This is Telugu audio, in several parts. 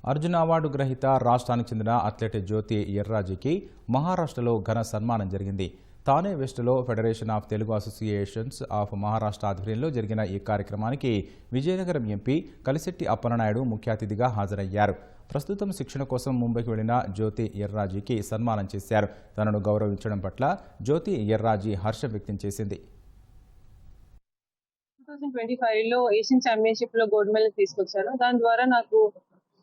అర్జున అవార్డు గ్రహీత రాష్ట్రానికి చెందిన అథ్లెట్ జ్యోతి ఎర్రాజీకి మహారాష్ట్రలో ఘన సన్మానం జరిగింది. తానే వెస్ట్లో federation of Telugu associations of Maharashtra ఆధ్వర్యంలో జరిగిన ఈ కార్యక్రమానికి విజయనగరం ఎంపీ కలిశెట్టి అప్పలనాయుడు ముఖ్య అతిథిగా హాజరయ్యారు. ప్రస్తుతం శిక్షణ కోసం ముంబైకి వెళ్లిన జ్యోతి ఎర్రాజీకి సన్మానం చేశారు. తనను గౌరవించడం పట్ల జ్యోతి ఎర్రాజీ హర్షం వ్యక్తం చేసింది. 2025లో ఏషియన్ ఛాంపియన్షిప్ లో గోల్డ్ మెడల్ తీసుకొచ్చాను. దాని ద్వారా నాకు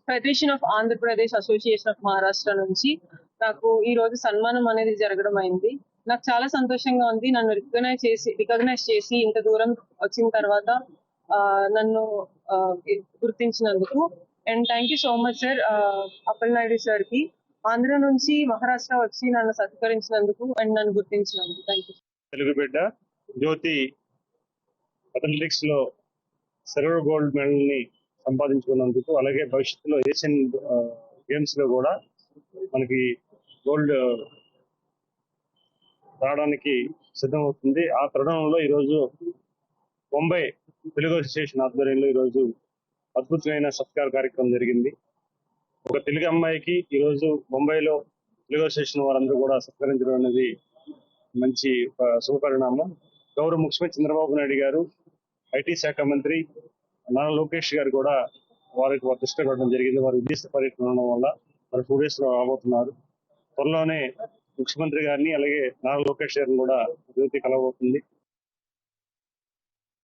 federation of Andhra Pradesh association of Maharashtra నుంచి నాకు ఈ రోజు సన్మానం అనేది జరగడం అయింది. నాకు చాలా సంతోషంగా ఉంది. నన్ను రికగ్నైజ్ చేసి ఇంత దూరం వచ్చిన తర్వాత నన్ను గుర్తించినందుకు. And thank you so much sir, Appalanaidu sir కి ఆంధ్ర నుంచి మహారాష్ట్ర వచ్చి నన్ను సత్కరించినందుకు అండ్ నన్ను గుర్తించినందుకు థ్యాంక్ యూ. తెలుగు బిడ్డ జ్యోతి అథ్లెటిక్స్ లో సిల్వర్ గోల్డ్ మెడల్ ని సంపాదించుకున్నందుకు, అలాగే భవిష్యత్తులో ఏషియన్ గేమ్స్ లో కూడా మనకి గోల్డ్ రావడానికి సిద్ధమవుతుంది. ఆ తరుణంలో ఈరోజు ముంబై తెలుగు అసోసియేషన్ ఆధ్వర్యంలో ఈరోజు అద్భుతమైన సత్కార కార్యక్రమం జరిగింది. ఒక తెలుగు అమ్మాయికి ఈరోజు ముంబైలో తెలుగు అసోసియేషన్ వారందరూ కూడా సత్కరించడం అనేది మంచి శుభపరిణామం. గౌరవ ముఖ్యమంత్రి చంద్రబాబు నాయుడు గారు, ఐటీ శాఖ మంత్రి నారా లోకేష్ గారు కూడా వారికి దృష్టి పెట్టడం జరిగింది. వారి విదేశ పర్యటన ఉండడం వల్ల వారు 2 days లో రాబోతున్నారు. త్వరలోనే ముఖ్యమంత్రి గారిని అలాగే నారా లోకేష్ గారిని కూడా జ్యోతి కలవబోతుంది.